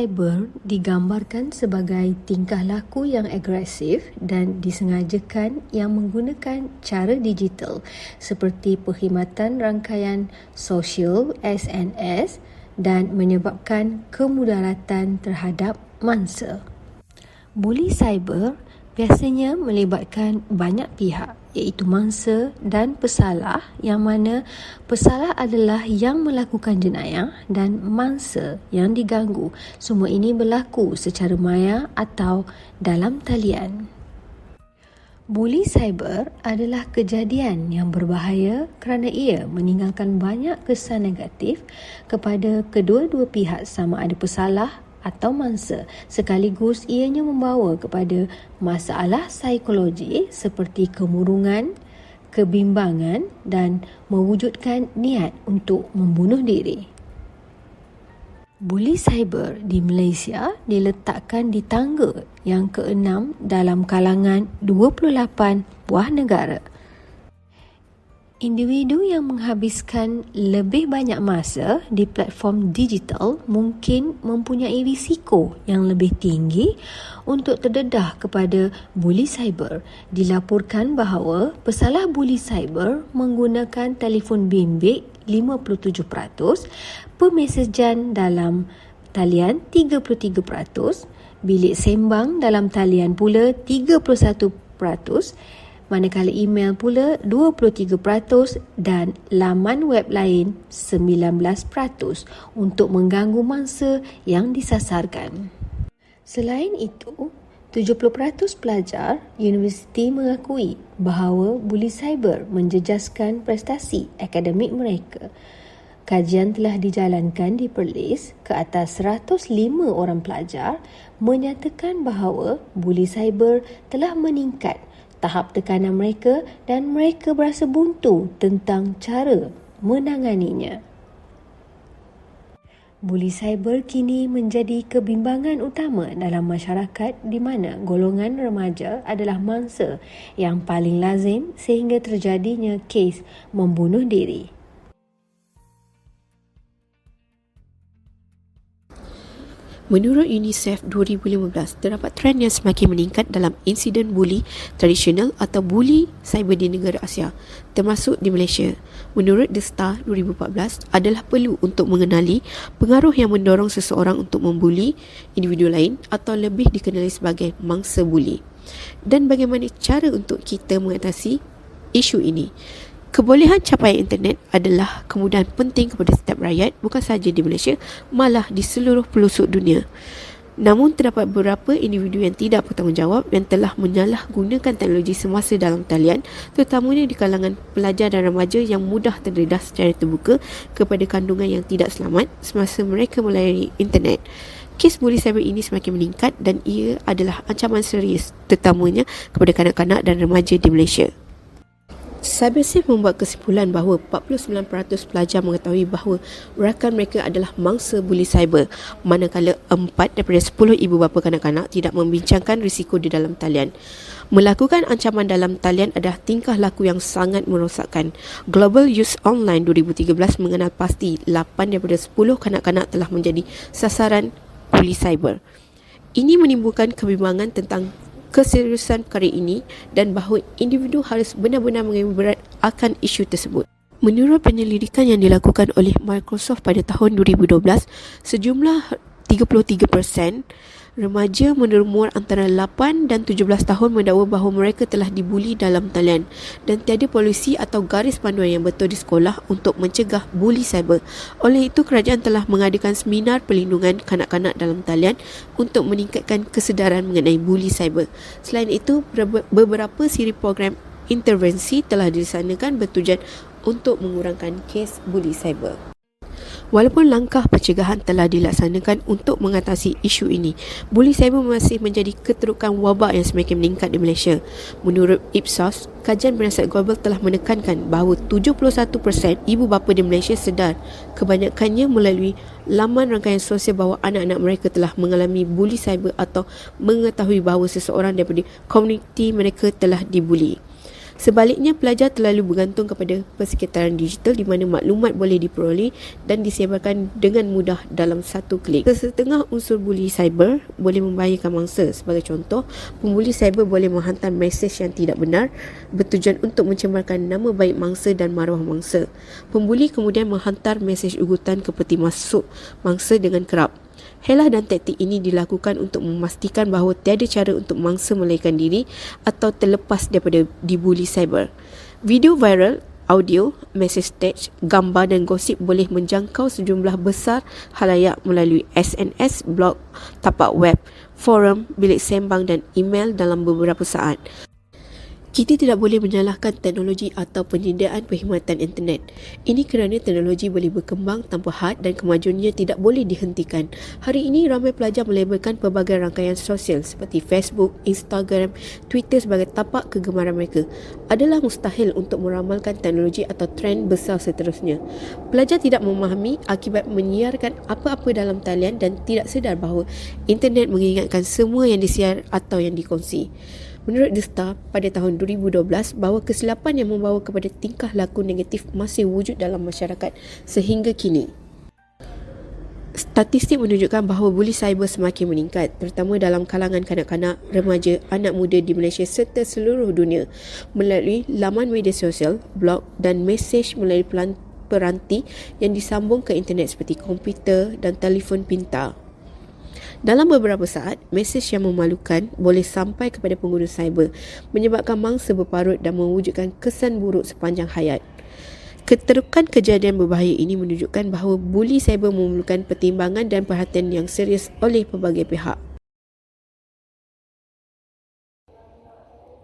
cyber digambarkan sebagai tingkah laku yang agresif dan disengajakan yang menggunakan cara digital seperti perkhidmatan rangkaian sosial (SNS) dan menyebabkan kemudaratan terhadap mangsa. Buli cyber biasanya melibatkan banyak pihak iaitu mangsa dan pesalah, yang mana pesalah adalah yang melakukan jenayah dan mangsa yang diganggu. Semua ini berlaku secara maya atau dalam talian. Buli cyber adalah kejadian yang berbahaya kerana ia meninggalkan banyak kesan negatif kepada kedua-dua pihak sama ada pesalah atau mangsa, sekaligus ianya membawa kepada masalah psikologi seperti kemurungan, kebimbangan dan mewujudkan niat untuk membunuh diri. Buli cyber di Malaysia diletakkan di tangga yang ke-6 dalam kalangan 28 buah negara. Individu yang menghabiskan lebih banyak masa di platform digital mungkin mempunyai risiko yang lebih tinggi untuk terdedah kepada buli cyber. Dilaporkan bahawa pesalah buli cyber menggunakan telefon bimbit 57%, permesejan dalam talian 33%, bilik sembang dalam talian pula 31%, manakala email pula 23% dan laman web lain 19% untuk mengganggu mangsa yang disasarkan. Selain itu, 70% pelajar universiti mengakui bahawa buli cyber menjejaskan prestasi akademik mereka. Kajian telah dijalankan di Perlis ke atas 105 orang pelajar menyatakan bahawa buli cyber telah meningkat tahap tekanan mereka dan mereka berasa buntu tentang cara menanganinya. Buli cyber kini menjadi kebimbangan utama dalam masyarakat di mana golongan remaja adalah mangsa yang paling lazim sehingga terjadinya kes membunuh diri. Menurut UNICEF 2015, terdapat trend yang semakin meningkat dalam insiden buli tradisional atau buli cyber di negara Asia, termasuk di Malaysia. Menurut The Star 2014, adalah perlu untuk mengenali pengaruh yang mendorong seseorang untuk membuli individu lain atau lebih dikenali sebagai mangsa buli. Dan bagaimana cara untuk kita mengatasi isu ini. Kebolehan capaian internet adalah kemudahan penting kepada setiap rakyat, bukan sahaja di Malaysia, malah di seluruh pelosok dunia. Namun terdapat beberapa individu yang tidak bertanggungjawab yang telah menyalahgunakan teknologi semasa dalam talian, terutamanya di kalangan pelajar dan remaja yang mudah terdedah secara terbuka kepada kandungan yang tidak selamat semasa mereka melayari internet. Kes buli cyber ini semakin meningkat dan ia adalah ancaman serius, terutamanya kepada kanak-kanak dan remaja di Malaysia. Cybersafe membuat kesimpulan bahawa 49% pelajar mengetahui bahawa rakan mereka adalah mangsa buli cyber, manakala 4 daripada 10 ibu bapa kanak-kanak tidak membincangkan risiko di dalam talian. Melakukan ancaman dalam talian adalah tingkah laku yang sangat merosakkan. Global Youth Online 2013 mengenal pasti 8 daripada 10 kanak-kanak telah menjadi sasaran buli cyber. Ini menimbulkan kebimbangan tentang keseriusan perkara ini dan bahawa individu harus benar-benar mengambil berat akan isu tersebut. Menurut penyelidikan yang dilakukan oleh Microsoft pada tahun 2012, sejumlah 33% remaja berumur antara 8 dan 17 tahun mendakwa bahawa mereka telah dibuli dalam talian dan tiada polisi atau garis panduan yang betul di sekolah untuk mencegah buli cyber. Oleh itu, kerajaan telah mengadakan seminar perlindungan kanak-kanak dalam talian untuk meningkatkan kesedaran mengenai buli cyber. Selain itu, beberapa siri program intervensi telah dilaksanakan bertujuan untuk mengurangkan kes buli cyber. Walaupun langkah pencegahan telah dilaksanakan untuk mengatasi isu ini, buli cyber masih menjadi keterukan wabak yang semakin meningkat di Malaysia. Menurut Ipsos, kajian berdasar global telah menekankan bahawa 71% ibu bapa di Malaysia sedar, kebanyakannya melalui laman rangkaian sosial, bahawa anak-anak mereka telah mengalami buli cyber atau mengetahui bahawa seseorang daripada komuniti mereka telah dibuli. Sebaliknya, pelajar terlalu bergantung kepada persekitaran digital di mana maklumat boleh diperoleh dan disebarkan dengan mudah dalam satu klik. Sesetengah unsur buli cyber boleh membahayakan mangsa. Sebagai contoh, pembuli cyber boleh menghantar mesej yang tidak benar bertujuan untuk mencemarkan nama baik mangsa dan maruah mangsa. Pembuli kemudian menghantar mesej ugutan ke peti masuk mangsa dengan kerap. Helah dan taktik ini dilakukan untuk memastikan bahawa tiada cara untuk mangsa melarikan diri atau terlepas daripada dibuli cyber. Video viral, audio, mesej teks, gambar dan gosip boleh menjangkau sejumlah besar khalayak melalui SNS, blog, tapak web, forum, bilik sembang dan email dalam beberapa saat. Kita tidak boleh menyalahkan teknologi atau penyediaan perkhidmatan internet. Ini kerana teknologi boleh berkembang tanpa had dan kemajuannya tidak boleh dihentikan. Hari ini ramai pelajar melabelkan pelbagai rangkaian sosial seperti Facebook, Instagram, Twitter sebagai tapak kegemaran mereka. Adalah mustahil untuk meramalkan teknologi atau trend besar seterusnya. Pelajar tidak memahami akibat menyiarkan apa-apa dalam talian dan tidak sedar bahawa internet mengingatkan semua yang disiar atau yang dikongsi. Menurut The Star, pada tahun 2012, bahawa kesilapan yang membawa kepada tingkah laku negatif masih wujud dalam masyarakat sehingga kini. Statistik menunjukkan bahawa buli cyber semakin meningkat, terutama dalam kalangan kanak-kanak, remaja, anak muda di Malaysia serta seluruh dunia melalui laman media sosial, blog dan mesej melalui peranti yang disambung ke internet seperti komputer dan telefon pintar. Dalam beberapa saat, mesej yang memalukan boleh sampai kepada pengguna cyber, menyebabkan mangsa berparut dan mewujudkan kesan buruk sepanjang hayat. Keterukan kejadian berbahaya ini menunjukkan bahawa buli cyber memerlukan pertimbangan dan perhatian yang serius oleh pelbagai pihak.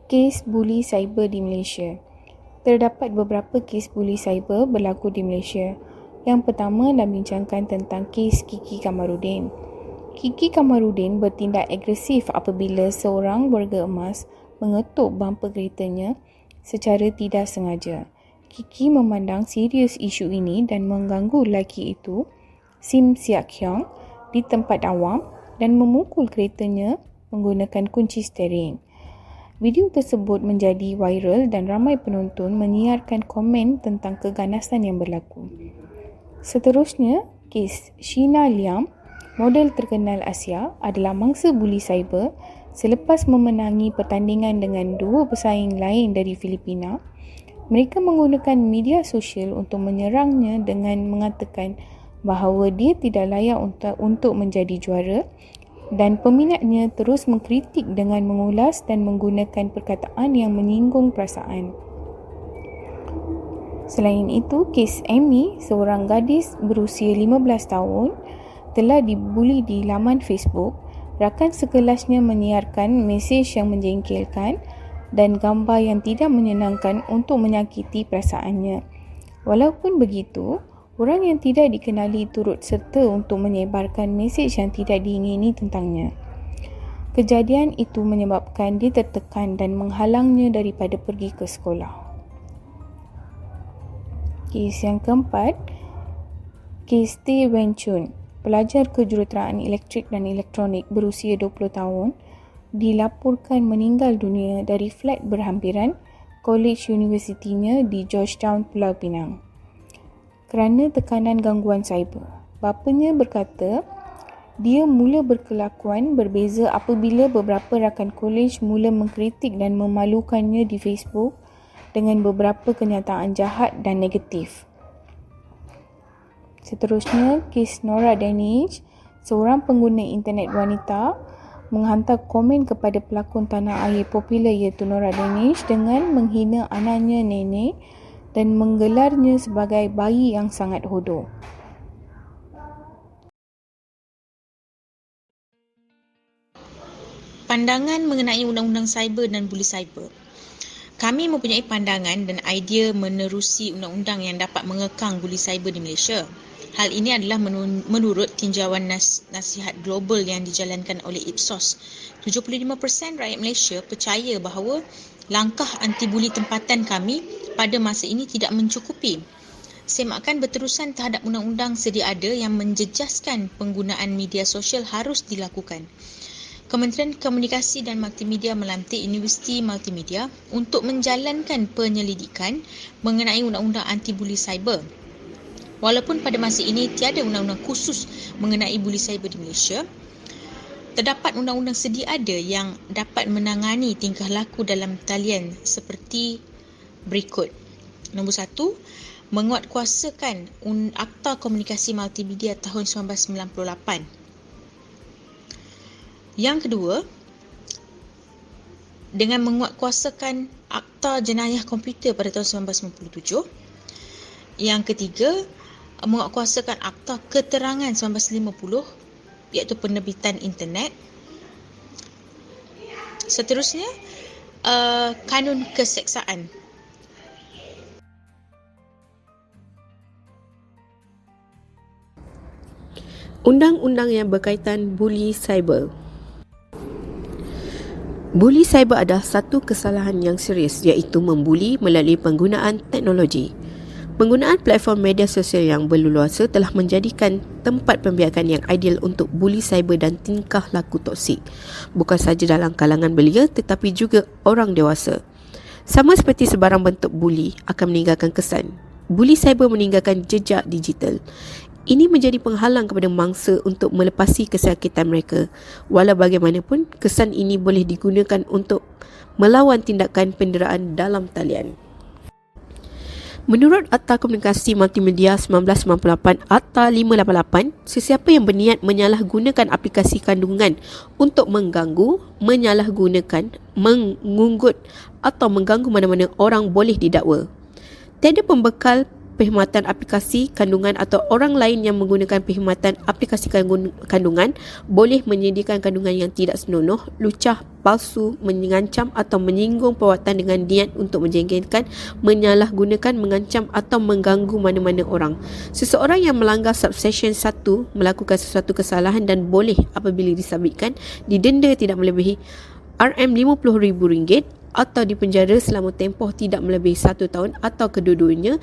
Kes buli cyber di Malaysia. Terdapat beberapa kes buli cyber berlaku di Malaysia. Yang pertama nak bincangkan tentang kes Kiki Kamarudin. Kiki Kamarudin bertindak agresif apabila seorang warga emas mengetuk bumper keretanya secara tidak sengaja. Kiki memandang serius isu ini dan mengganggu lelaki itu, Sim Siak Hyong, di tempat awam dan memukul keretanya menggunakan kunci steering. Video tersebut menjadi viral dan ramai penonton menyiarkan komen tentang keganasan yang berlaku. Seterusnya, kes Sheena Liam, model terkenal Asia, adalah mangsa buli cyber selepas memenangi pertandingan dengan dua pesaing lain dari Filipina. Mereka menggunakan media sosial untuk menyerangnya dengan mengatakan bahawa dia tidak layak untuk menjadi juara dan peminatnya terus mengkritik dengan mengulas dan menggunakan perkataan yang menyinggung perasaan. Selain itu, kes Amy, seorang gadis berusia 15 tahun, telah dibuli di laman Facebook. Rakan sekelasnya menyiarkan mesej yang menjengkelkan dan gambar yang tidak menyenangkan untuk menyakiti perasaannya. Walaupun begitu, orang yang tidak dikenali turut serta untuk menyebarkan mesej yang tidak diingini tentangnya. Kejadian itu menyebabkan dia tertekan dan menghalangnya daripada pergi ke sekolah. Kes yang keempat, kes Tay Wen Chun, pelajar kejuruteraan elektrik dan elektronik berusia 20 tahun, dilaporkan meninggal dunia dari flat berhampiran kolej universitinya di Georgetown, Pulau Pinang kerana tekanan gangguan cyber. Bapanya berkata, dia mula berkelakuan berbeza apabila beberapa rakan kolej mula mengkritik dan memalukannya di Facebook dengan beberapa kenyataan jahat dan negatif. Seterusnya, kes Nora Danish, seorang pengguna internet wanita, menghantar komen kepada pelakon tanah air popular iaitu Nora Danish dengan menghina anaknya nenek dan menggelarnya sebagai bayi yang sangat hodoh. Pandangan mengenai undang-undang cyber dan buli cyber. Kami mempunyai pandangan dan idea menerusi undang-undang yang dapat mengekang buli cyber di Malaysia. Hal ini adalah menurut tinjauan nasihat global yang dijalankan oleh Ipsos. 75% rakyat Malaysia percaya bahawa langkah anti-buli tempatan kami pada masa ini tidak mencukupi. Semakan berterusan terhadap undang-undang sedia ada yang menjejaskan penggunaan media sosial harus dilakukan. Kementerian Komunikasi dan Multimedia melantik Universiti Multimedia untuk menjalankan penyelidikan mengenai undang-undang anti-buli cyber. Walaupun pada masa ini tiada undang-undang khusus mengenai buli cyber di Malaysia, terdapat undang-undang sedia ada yang dapat menangani tingkah laku dalam talian seperti berikut. Nombor 1, menguatkuasakan Akta Komunikasi Multimedia tahun 1998. Yang kedua, dengan menguatkuasakan Akta Jenayah Komputer pada tahun 1997. Yang ketiga, menguatkuasakan Akta Keterangan 1950 iaitu penerbitan internet. Seterusnya, kanun keseksaan. Undang-undang yang berkaitan buli cyber. Buli cyber adalah satu kesalahan yang serius iaitu membuli melalui penggunaan teknologi. Penggunaan platform media sosial yang berleluasa telah menjadikan tempat pembiakan yang ideal untuk buli cyber dan tingkah laku toksik, bukan sahaja dalam kalangan belia tetapi juga orang dewasa. Sama seperti sebarang bentuk buli akan meninggalkan kesan, buli cyber meninggalkan jejak digital. Ini menjadi penghalang kepada mangsa untuk melepasi kesakitan mereka. Walau bagaimanapun, kesan ini boleh digunakan untuk melawan tindakan penderaan dalam talian. Menurut Akta Komunikasi Multimedia 1998 Akta 588, sesiapa yang berniat menyalahgunakan aplikasi kandungan untuk mengganggu, menyalahgunakan, mengunggut atau mengganggu mana-mana orang boleh didakwa. Tiada pembekal perkhidmatan aplikasi kandungan atau orang lain yang menggunakan perkhidmatan aplikasi kandungan boleh menyediakan kandungan yang tidak senonoh, lucah, palsu, mengancam atau menyinggung perwatan dengan niat untuk menjengkelkan, menyalahgunakan, mengancam atau mengganggu mana-mana orang. Seseorang yang melanggar subsection 1 melakukan sesuatu kesalahan dan boleh apabila disabitkan didenda tidak melebihi RM50,000 atau dipenjara selama tempoh tidak melebihi 1 tahun atau kedua-duanya,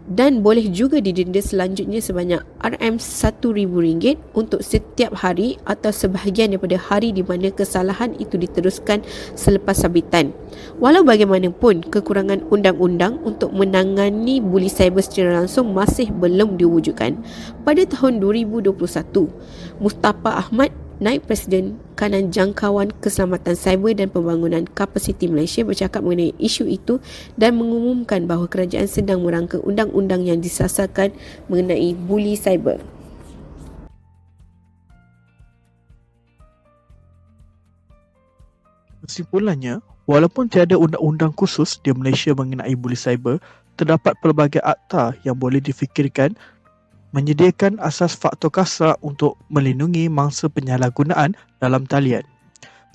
dan boleh juga didenda selanjutnya sebanyak RM1,000 untuk setiap hari atau sebahagian daripada hari di mana kesalahan itu diteruskan selepas sabitan. Walau bagaimanapun, kekurangan undang-undang untuk menangani buli cyber secara langsung masih belum diwujudkan. Pada tahun 2021, Mustafa Ahmad, Naib Presiden Kanan Jangkauan Keselamatan Cyber dan Pembangunan Kapasiti Malaysia bercakap mengenai isu itu dan mengumumkan bahawa kerajaan sedang merangka undang-undang yang disasarkan mengenai buli cyber. Kesimpulannya, walaupun tiada undang-undang khusus di Malaysia mengenai buli cyber, terdapat pelbagai akta yang boleh difikirkan menyediakan asas faktor kasar untuk melindungi mangsa penyalahgunaan dalam talian.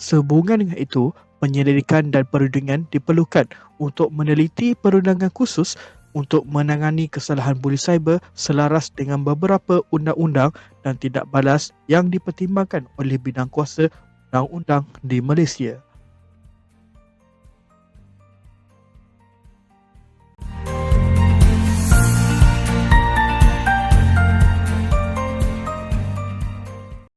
Sehubungan dengan itu, penyelidikan dan perundingan diperlukan untuk meneliti perundangan khusus untuk menangani kesalahan buli cyber selaras dengan beberapa undang-undang dan tindak balas yang dipertimbangkan oleh bidang kuasa undang-undang di Malaysia.